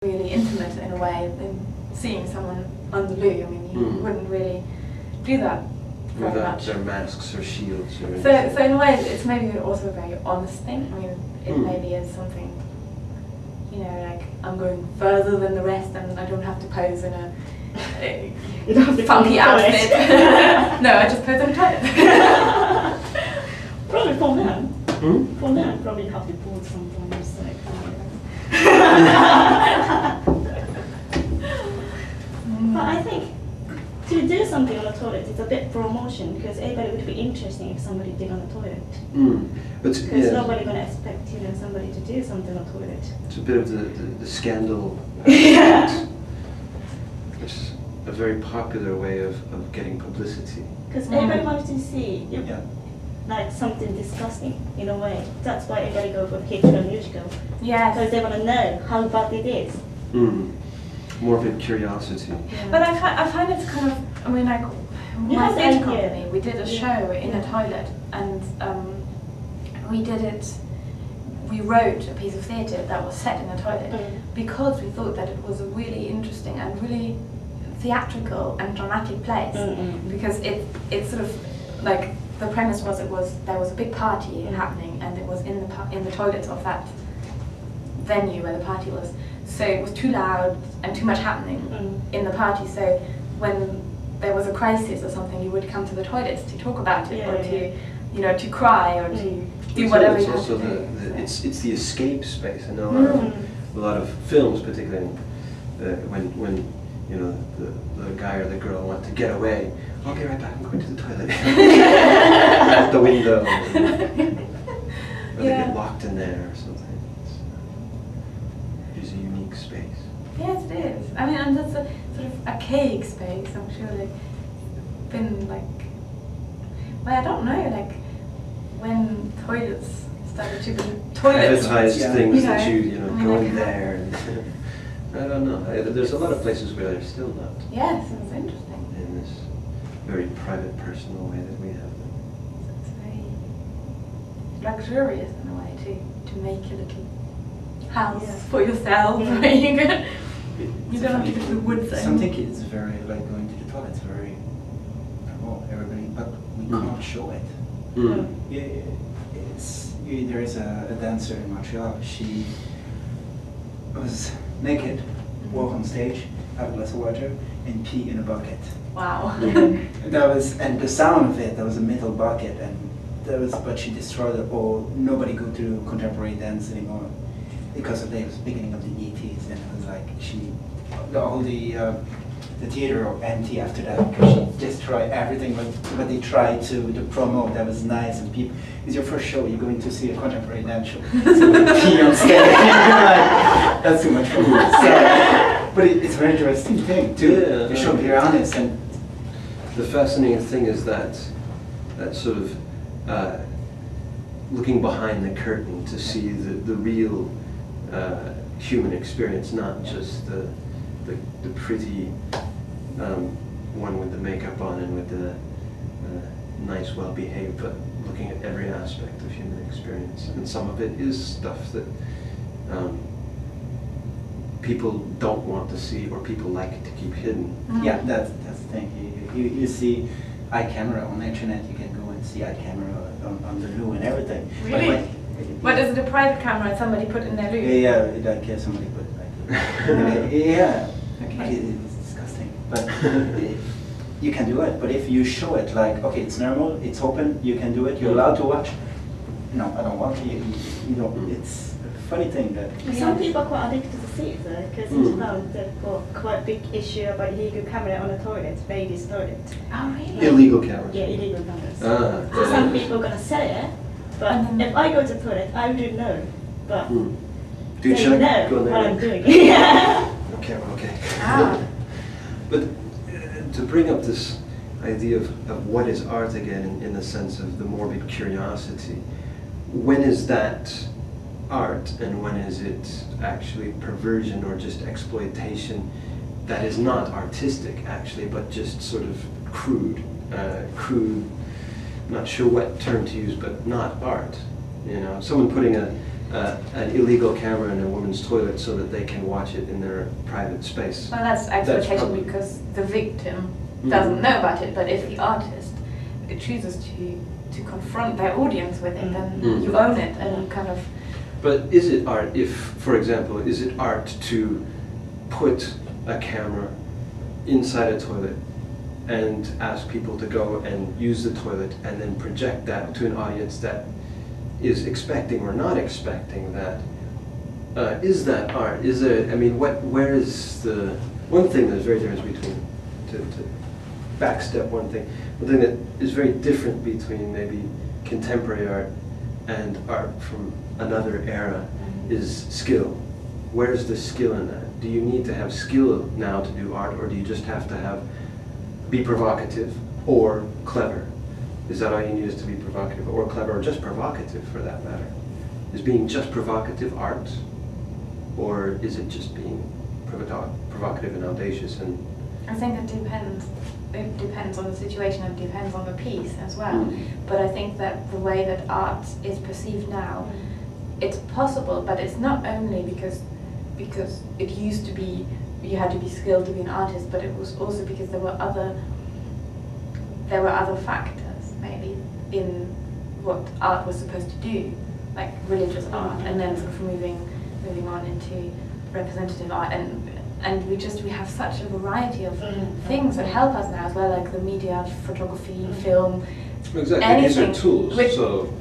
really intimate in a way than seeing someone on the loo. I mean, you wouldn't really do that very without much. their masks or shields or So in a way, it's maybe also a very honest thing. I mean, it maybe is something, you know, like I'm going further than the rest, and I don't have to pose in a funky outfit. No, I just pose in a toilet. Probably for men. For men, probably have to pose sometimes. Like, but I think to do something on the toilet, it's a bit promotion because everybody would be interesting if somebody did on the toilet. Because nobody gonna expect somebody to do something on the toilet. It's a bit of the scandal. It's a very popular way of getting publicity. Because everybody wants to see like something disgusting in a way. That's why everybody go for the picture musical. Yes. Because they want to know how bad it is. Morbid curiosity. Yeah. But I find it's kind of, I mean, like, my theatre company, we did a show in a toilet, and we wrote a piece of theatre that was set in a toilet because we thought that it was a really interesting and really theatrical and dramatic place, because it's sort of like, the premise was there was a big party happening, and it was in the toilets of that venue where the party was. So it was too loud and too much happening in the party. So when there was a crisis or something, you would come to the toilets to talk about it, or to, to cry, or to do whatever you had to do. It's the escape space. I know a lot of films, particularly when the guy or the girl want to get away. I'll be right back. I'm going to the toilet. At the window, or they get locked in there or something. It's a unique space. Yes, it is. I mean, and that's a sort of archaic space. I'm sure they've been like, well, I don't know, like when toilets started to be toilets. Advertised things that I mean, go in there. And I don't know. There's a lot of places where they're still not. Yes, it's interesting. In this very private, personal way that we have them. It's very luxurious in a way to make a little house for yourself. You don't have to go to the woods. Some think it's very like going to the toilet. It's very everybody, but we can't show it. There is a dancer in Montreal. She was naked, walk on stage, have a glass of water, and pee in a bucket. Wow. And the sound of it, that was a metal bucket, and but she destroyed it all. Nobody go to contemporary dance anymore because of the beginning of the 80s, and it was like all the theater were empty after that because she destroyed everything what they tried to promote that was nice, and people, it's your first show, you're going to see a contemporary dance show, so they pee on stage. That's too much for me. But it's a very interesting thing to show be honest. And the fascinating thing is that sort of looking behind the curtain to see the real human experience, not just the pretty one with the makeup on and with the nice, well-behaved, but looking at every aspect of human experience. And some of it is stuff that people don't want to see, or people like to keep hidden. Yeah, that's the thing. You see iCamera on the internet, you can go and see iCamera on the loo and everything. Really? But is it a private camera somebody put in their loo? Yeah, like somebody put it like yeah. Okay. It's disgusting. But you can do it. But if you show it like, okay, it's normal, it's open, you can do it, you're allowed to watch. No, I don't want to. You know, it's a funny thing that. Some people are quite addicted to see it though, because in Japan they've got quite a big issue about illegal camera on the toilet, ladies' toilet. Oh, really? Illegal cameras. Yeah, illegal cameras. So some people are gonna sell it, but if I go to the toilet, I would know. But Do you they check? know Go in there. what I'm doing. Yeah. Okay, okay. Ah. But to bring up this idea of what is art again, in the sense of the morbid curiosity, when is that art and when is it actually perversion or just exploitation that is not artistic actually, but just sort of crude, not sure what term to use, but not art. You know, someone putting a an illegal camera in a woman's toilet so that they can watch it in their private space. Well, that's exploitation because the victim doesn't know about it, but if the artist chooses to confront their audience with it, then you own it and kind of... But is it art if, for example, is it art to put a camera inside a toilet and ask people to go and use the toilet and then project that to an audience that is expecting or not expecting that? Is that art? Is it, I mean, where is the, one thing that's very different between, to backstep one thing that is very different between maybe contemporary art and art from another era is skill. Where's the skill in that? Do you need to have skill now to do art, or do you just have to be provocative or clever? Is that all you need, is to be provocative or clever, or just provocative for that matter? Is being just provocative art, or is it just being provocative and audacious? And I think it depends. It depends on the situation and depends on the piece as well. But I think that the way that art is perceived now, it's possible, but it's not only because it used to be you had to be skilled to be an artist, but it was also because there were other factors maybe in what art was supposed to do, like religious art, and then sort of moving on into representative art, and we have such a variety of things that help us now as well, like the media, photography, film. Exactly, anything. These are tools.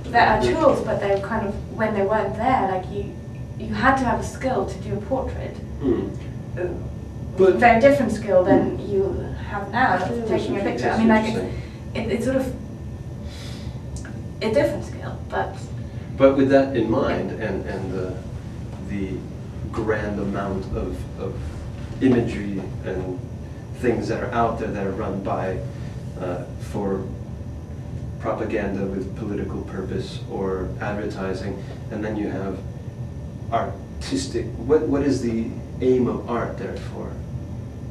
There are tools, but they were kind of, when they weren't there, like you had to have a skill to do a portrait. But very different skill than you have now, taking a picture. I mean, like it's sort of a different skill, but. But with that in mind, and the grand amount of imagery and things that are out there that are run by for propaganda with political purpose or advertising, and then you have artistic. What is the aim of art, therefore?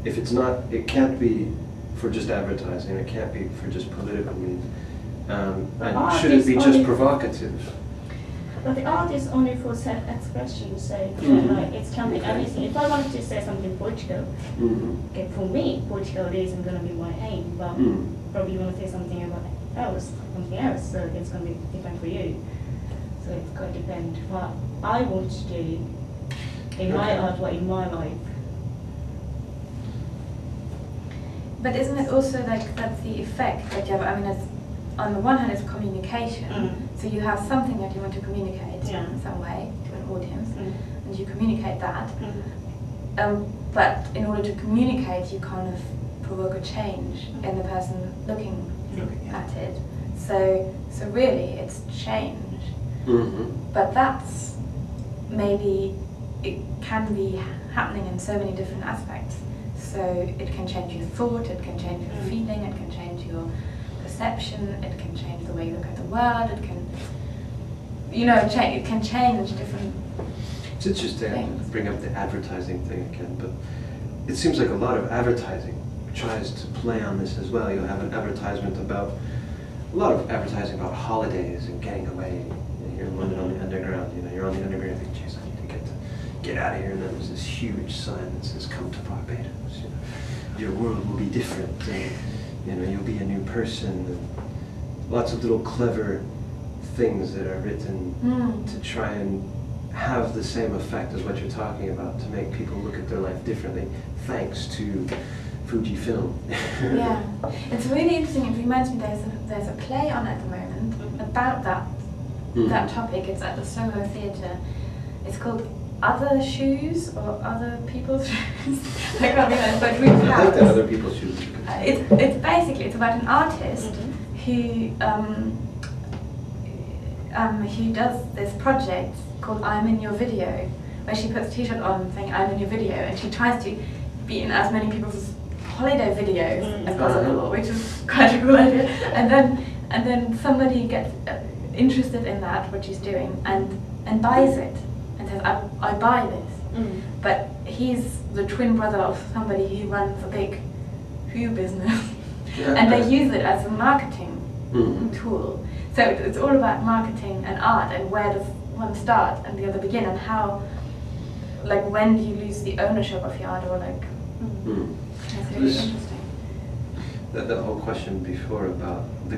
If it's not, it can't be for just advertising. It can't be for just political means. And should it be just provocative? But the art is only for self-expression, so like it can be anything. If I wanted to say something Portugal, okay, for me, Portugal isn't going to be my aim, but probably you want to say something about something else, so it's going to be different for you. So it's going to depend what I want to do in my art or in my life. But isn't it also like that's the effect that you have? I mean, it's, on the one hand, it's communication. So you have something that you want to communicate in some way to an audience, and you communicate that. But in order to communicate, you kind of provoke a change in the person looking at it. So really, it's change. But that's maybe, it can be happening in so many different aspects. So it can change your thought, it can change your feeling, it can change your perception, it can change the way you look at the world, it can, it can change different It's interesting to bring up the advertising thing again, but it seems like a lot of advertising tries to play on this as well. You'll have an advertisement about, a lot of advertising about holidays and getting away. Here in London on the underground, you're on the underground, you think, geez, I need to get out of here, and then there's this huge sign that says, come to Barbados. Your world will be different, and you'll be a new person. And lots of little clever things that are written to try and have the same effect as what you're talking about, to make people look at their life differently, thanks to Fujifilm. Yeah, it's really interesting. It reminds me there's a play on at the moment about that topic. It's at the Soho Theatre. It's called Other Shoes or Other People's Shoes. I can't remember, but we've I like that, Other People's Shoes. It's basically, it's about an artist who does this project called I'm in Your Video, where she puts a t-shirt on saying I'm in your video, and she tries to be in as many people's holiday videos as possible, which is quite a cool idea. And then somebody gets interested in that, what she's doing, and buys it and says, I buy this. But he's the twin brother of somebody who runs a big shoe business, and they use it as a marketing tool. So it's all about marketing and art, and where one start and the other begin, and how, like, when do you lose the ownership of your art, or like, that's really interesting. That whole question before about the